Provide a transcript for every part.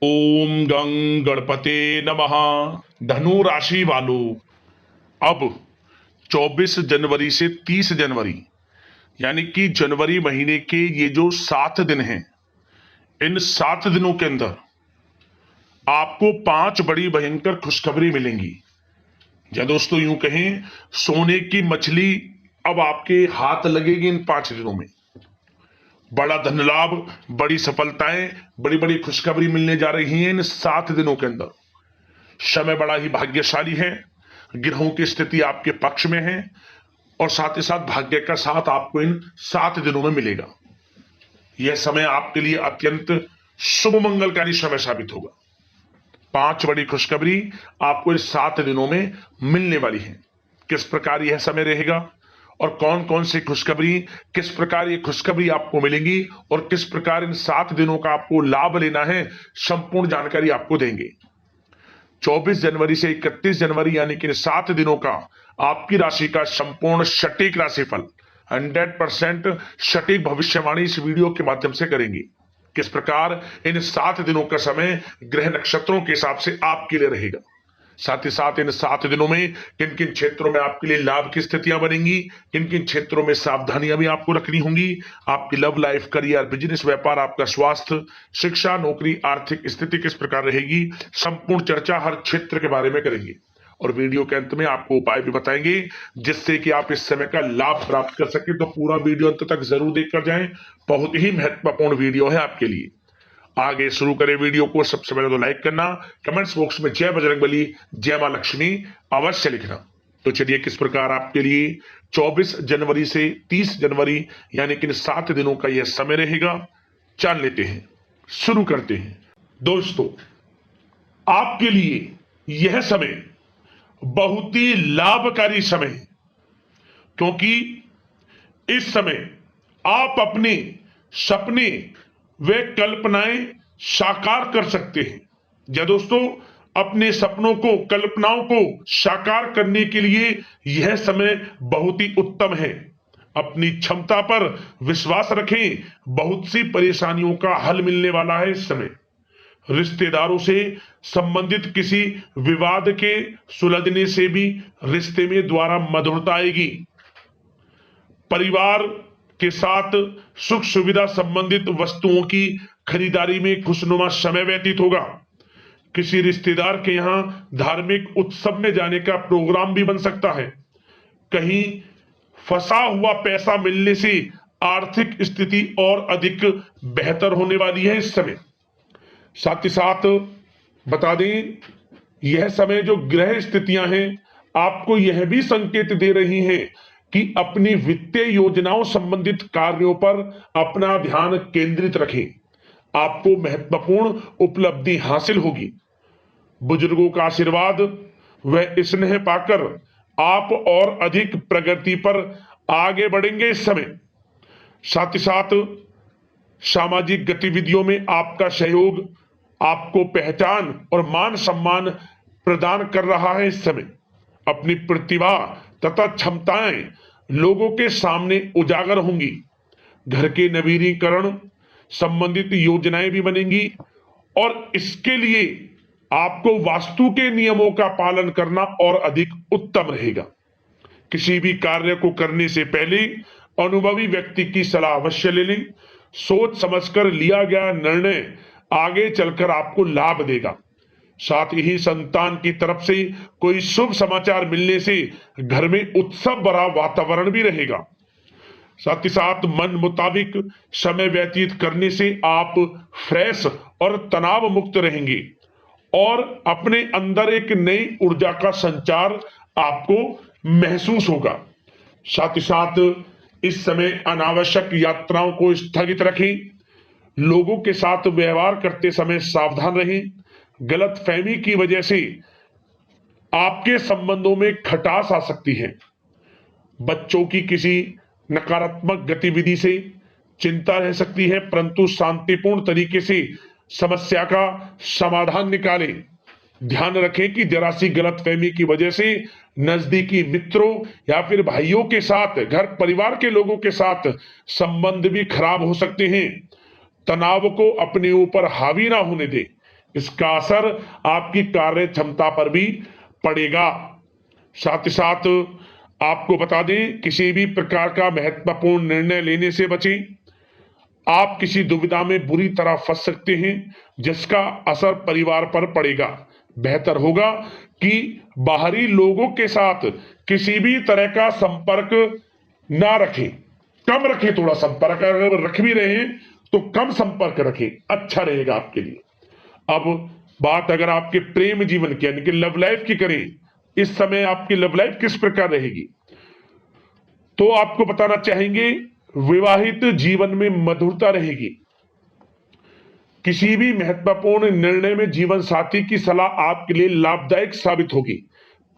ओम गं गणपते नमः। धनु राशि वालों, अब 24 जनवरी से 30 जनवरी यानी कि जनवरी महीने के ये जो 7 दिन हैं, इन 7 दिनों के अंदर आपको 5 बड़ी भयंकर खुशखबरी मिलेंगी। या दोस्तों यूं कहें, सोने की मछली अब आपके हाथ लगेगी इन 5 दिनों में। बड़ा धन लाभ, बड़ी सफलताएं, बड़ी बड़ी खुशखबरी मिलने जा रही हैं इन 7 दिनों के अंदर। समय बड़ा ही भाग्यशाली है, ग्रहों की स्थिति आपके पक्ष में है और साथ ही साथ भाग्य का साथ आपको इन 7 दिनों में मिलेगा। यह समय आपके लिए अत्यंत शुभ मंगलकारी समय साबित होगा। 5 बड़ी खुशखबरी आपको इन 7 दिनों में मिलने वाली है। किस प्रकार यह समय रहेगा और कौन कौन सी खुशखबरी, किस प्रकार ये खुशखबरी आपको मिलेंगी और किस प्रकार इन 7 दिनों का आपको लाभ लेना है, संपूर्ण जानकारी आपको देंगे। 24 जनवरी से 31 जनवरी यानी कि 7 दिनों का आपकी राशि का संपूर्ण सटीक राशिफल 100% सटीक भविष्यवाणी इस वीडियो के माध्यम से करेंगे। किस प्रकार इन 7 दिनों का समय ग्रह नक्षत्रों के हिसाब से आपके लिए रहेगा, साथ ही साथ इन 7 दिनों में किन किन क्षेत्रों में आपके लिए लाभ की स्थितियां बनेंगी, किन किन क्षेत्रों में सावधानियां भी आपको रखनी होंगी। आपकी लव लाइफ, करियर, बिजनेस, व्यापार, आपका स्वास्थ्य, शिक्षा, नौकरी, आर्थिक स्थिति किस प्रकार रहेगी, संपूर्ण चर्चा हर क्षेत्र के बारे में करेंगे। और वीडियो के अंत में आपको उपाय भी बताएंगे जिससे कि आप इस समय का लाभ प्राप्त कर सके। तो पूरा वीडियो अंत तक जरूर देखकर जाएं, बहुत ही महत्वपूर्ण वीडियो है आपके लिए। आगे शुरू करें वीडियो को। सबसे पहले तो लाइक करना, कमेंट्स बॉक्स में जय बजरंगबली, जय मां लक्ष्मी अवश्य लिखना। तो चलिए किस प्रकार आपके लिए 24 जनवरी से 30 जनवरी यानी कि 7 दिनों का यह समय रहेगा, जान लेते हैं, शुरू करते हैं। दोस्तों, आपके लिए यह समय बहुत ही लाभकारी समय है, क्योंकि इस समय आप अपने सपने वे कल्पनाएं साकार कर सकते हैं। या दोस्तों, अपने सपनों को, कल्पनाओं को साकार करने के लिए यह समय बहुत ही उत्तम है। अपनी क्षमता पर विश्वास रखें, बहुत सी परेशानियों का हल मिलने वाला है इस समय। रिश्तेदारों से संबंधित किसी विवाद के सुलझने से भी रिश्ते में द्वारा मधुरता आएगी। परिवार के साथ सुख सुविधा संबंधित वस्तुओं की खरीदारी में खुशनुमा समय व्यतीत होगा। किसी रिश्तेदार के यहां धार्मिक उत्सव में जाने का प्रोग्राम भी बन सकता है। कहीं फंसा हुआ पैसा मिलने से आर्थिक स्थिति और अधिक बेहतर होने वाली है इस समय। साथ ही साथ बता दें, यह समय जो ग्रह स्थितियां हैं आपको यह भी संकेत दे रही हैं कि अपनी वित्तीय योजनाओं संबंधित कार्यों पर अपना ध्यान केंद्रित रखें। आपको महत्वपूर्ण उपलब्धि हासिल होगी। बुजुर्गों का आशीर्वाद व स्नेह पाकर आप और अधिक प्रगति पर आगे बढ़ेंगे इस समय। साथ ही साथ सामाजिक गतिविधियों में आपका सहयोग आपको पहचान और मान सम्मान प्रदान कर रहा है इस समय। अपनी प्रतिभा तथा क्षमताएं लोगों के सामने उजागर होंगी। घर के नवीनीकरण संबंधित योजनाएं भी बनेंगी और इसके लिए आपको वास्तु के नियमों का पालन करना और अधिक उत्तम रहेगा। किसी भी कार्य को करने से पहले अनुभवी व्यक्ति की सलाह अवश्य ले लें। सोच समझकर लिया गया निर्णय आगे चलकर आपको लाभ देगा। साथ ही संतान की तरफ से कोई शुभ समाचार मिलने से घर में उत्सव भरा वातावरण भी रहेगा। साथ ही साथ मन मुताबिक समय व्यतीत करने से आप फ्रेश और तनाव मुक्त रहेंगे और अपने अंदर एक नई ऊर्जा का संचार आपको महसूस होगा। साथ ही साथ इस समय अनावश्यक यात्राओं को स्थगित रखें। लोगों के साथ व्यवहार करते समय सावधान रहें। गलत फहमी की वजह से आपके संबंधों में खटास आ सकती है। बच्चों की किसी नकारात्मक गतिविधि से चिंता रह सकती है, परंतु शांतिपूर्ण तरीके से समस्या का समाधान निकालें। ध्यान रखें कि जरा सी गलतफहमी की वजह से नजदीकी मित्रों या फिर भाइयों के साथ, घर परिवार के लोगों के साथ संबंध भी खराब हो सकते हैं। तनाव को अपने ऊपर हावी ना होने दें। इसका असर आपकी कार्य क्षमता पर भी पड़ेगा। साथ ही साथ आपको बता दें, किसी भी प्रकार का महत्वपूर्ण निर्णय लेने से बचें। आप किसी दुविधा में बुरी तरह फंस सकते हैं जिसका असर परिवार पर पड़ेगा। बेहतर होगा कि बाहरी लोगों के साथ किसी भी तरह का संपर्क ना रखें, कम रखें। थोड़ा संपर्क अगर रख भी रहे हैं तो कम संपर्क रखें, अच्छा रहेगा आपके लिए। अब बात अगर आपके प्रेम जीवन की यानी कि लव लाइफ की करें, इस समय आपकी लव लाइफ किस प्रकार रहेगी, तो आपको बताना चाहेंगे विवाहित जीवन में मधुरता रहेगी। किसी भी महत्वपूर्ण निर्णय में जीवन साथी की सलाह आपके लिए लाभदायक साबित होगी।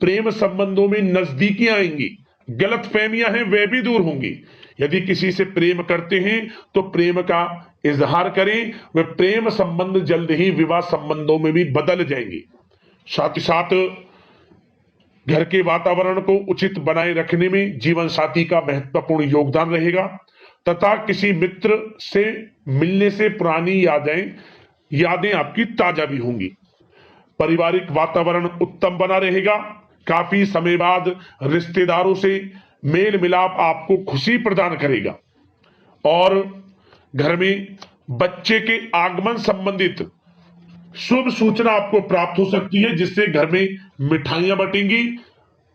प्रेम संबंधों में नजदीकियां आएंगी, गलतफहमियां हैं वे भी दूर होंगी। यदि किसी से प्रेम करते हैं तो प्रेम का इजहार करें, वे प्रेम संबंध जल्द ही विवाह संबंधों में भी बदल जाएंगे। साथ ही साथ घर के वातावरण को उचित बनाए रखने में जीवन साथी का महत्वपूर्ण योगदान रहेगा तथा किसी मित्र से मिलने से पुरानी यादें आपकी ताजा भी होंगी। पारिवारिक वातावरण उत्तम बना रहेगा। काफी समय बाद रिश्तेदारों से मेल मिलाप आपको खुशी प्रदान करेगा और घर में बच्चे के आगमन संबंधित शुभ सूचना आपको प्राप्त हो सकती है, जिससे घर में मिठाइयां बटेंगी,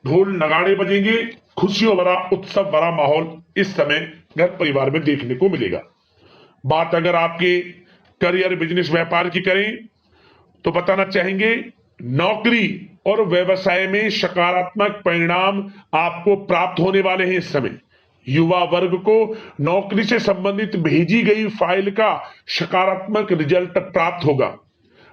ढोल नगाड़े बजेंगे, खुशियों भरा उत्सव भरा माहौल इस समय घर परिवार में देखने को मिलेगा। बात अगर आपके करियर बिजनेस व्यापार की करें तो बताना चाहेंगे नौकरी और व्यवसाय में सकारात्मक परिणाम आपको प्राप्त होने वाले हैं। इस समय युवा वर्ग को नौकरी से संबंधित भेजी गई फाइल का सकारात्मक रिजल्ट प्राप्त होगा।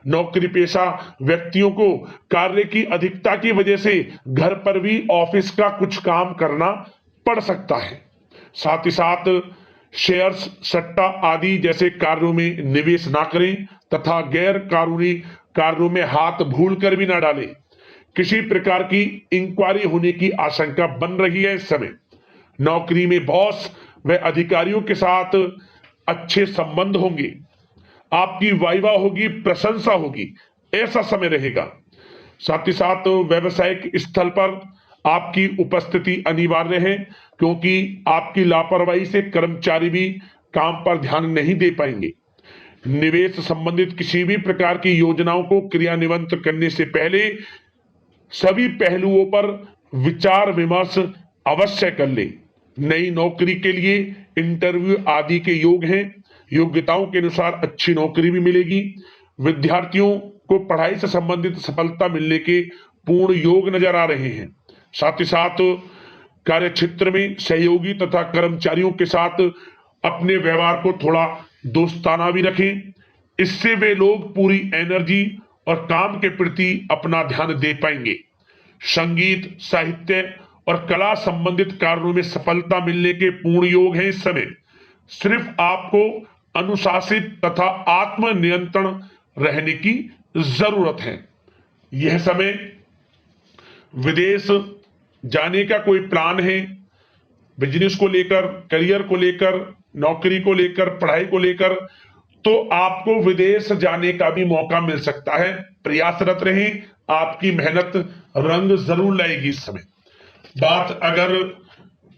नौकरी पेशा व्यक्तियों को कार्य की अधिकता की वजह से घर पर भी ऑफिस का कुछ काम करना पड़ सकता है। साथ ही साथ शेयर्स, सट्टा आदि जैसे कार्यों में निवेश ना करें तथा गैर कानूनी कार्यों में हाथ भूल कर भी ना डालें। किसी प्रकार की इंक्वायरी होने की आशंका बन रही है। इस समय नौकरी में बॉस व अधिकारियों के साथ अच्छे संबंध होंगे, आपकी वाइवा होगी, प्रशंसा होगी, ऐसा समय रहेगा। साथ ही साथ व्यवसायिक स्थल पर आपकी उपस्थिति अनिवार्य है, क्योंकि आपकी लापरवाही से कर्मचारी भी काम पर ध्यान नहीं दे पाएंगे। निवेश संबंधित किसी भी प्रकार की योजनाओं को क्रियान्वित करने से पहले सभी पहलुओं पर विचार विमर्श अवश्य कर ले। नई नौकरी के लिए इंटरव्यू आदि के योग हैं, योग्यताओं के अनुसार अच्छी नौकरी भी मिलेगी। विद्यार्थियों को पढ़ाई से संबंधित सफलता मिलने के पूर्ण योग नजर आ रहे हैं। साथ ही साथ कार्य क्षेत्र में सहयोगी तथा कर्मचारियों के साथ अपने व्यवहार को थोड़ा दोस्ताना भी रखें, इससे वे लोग पूरी एनर्जी और काम के प्रति अपना ध्यान दे पाएंगे। संगीत, साहित्य और कला संबंधित कार्यों में सफलता मिलने के पूर्ण योग हैं। इस समय सिर्फ आपको अनुशासित तथा आत्मनियंत्रण रहने की जरूरत है। यह समय विदेश जाने का कोई प्लान है, बिजनेस को लेकर, करियर को लेकर, नौकरी को लेकर, पढ़ाई को लेकर, तो आपको विदेश जाने का भी मौका मिल सकता है। प्रयासरत रहें, आपकी मेहनत रंग जरूर लाएगी। इस समय बात अगर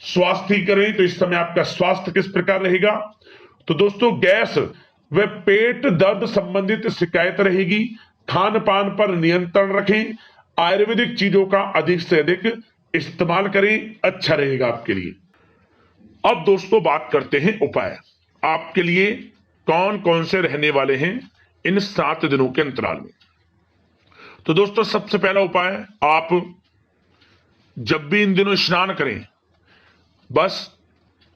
स्वास्थ्य की करें तो इस समय आपका स्वास्थ्य किस प्रकार रहेगा, तो दोस्तों गैस व पेट दर्द संबंधित शिकायत रहेगी। खान पान पर नियंत्रण रखें, आयुर्वेदिक चीजों का अधिक से अधिक इस्तेमाल करें, अच्छा रहेगा आपके लिए। अब दोस्तों बात करते हैं उपाय, आपके लिए कौन कौन से रहने वाले हैं इन 7 दिनों के अंतराल में। तो दोस्तों सबसे पहला उपाय, आप जब भी इन दिनों स्नान करें, बस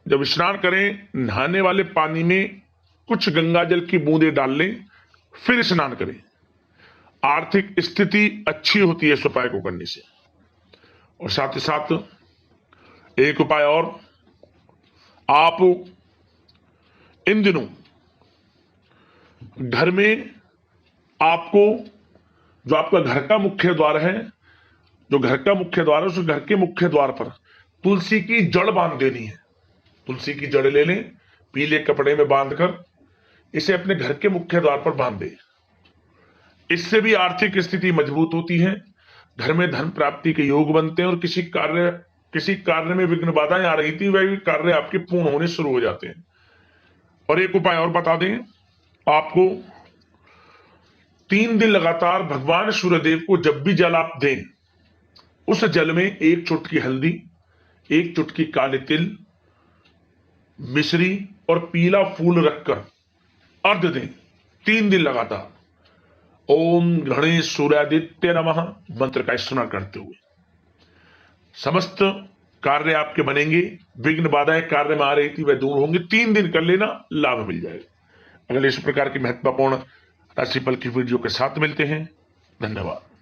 जब स्नान करें नहाने वाले पानी में कुछ गंगा जल की बूंदें डाल लें, फिर स्नान करें। आर्थिक स्थिति अच्छी होती है इस उपाय को करने से। और साथ ही साथ एक उपाय और, आप इन दिनों घर में आपको जो आपका घर का मुख्य द्वार है, जो घर का मुख्य द्वार है, उस घर के मुख्य द्वार पर तुलसी की जड़ बांध देनी है। तुलसी की जड़ ले लें, पीले कपड़े में बांधकर इसे अपने घर के मुख्य द्वार पर बांध दें। इससे भी आर्थिक स्थिति मजबूत होती है, घर में धन प्राप्ति के योग बनते हैं और किसी कार्य में विघ्न बाधाएं आ रही थी वह भी कार्य आपके पूर्ण होने शुरू हो जाते हैं। और एक उपाय और बता दें, आपको 3 दिन लगातार भगवान सूर्यदेव को जब भी जल आप दें, उस जल में 1 चुटकी हल्दी, 1 चुटकी काले तिल, मिश्री और पीला फूल रखकर अर्घ दें 3 दिन लगातार। ओम गणेश सूर्यादित्य नमः मंत्र का स्मरण करते हुए समस्त कार्य आपके बनेंगे। विघ्न बाधाएं कार्य में आ रही थी वह दूर होंगी। 3 दिन कर लेना, लाभ मिल जाएगा। अगले इस प्रकार की महत्वपूर्ण राशिफल की वीडियो के साथ मिलते हैं। धन्यवाद।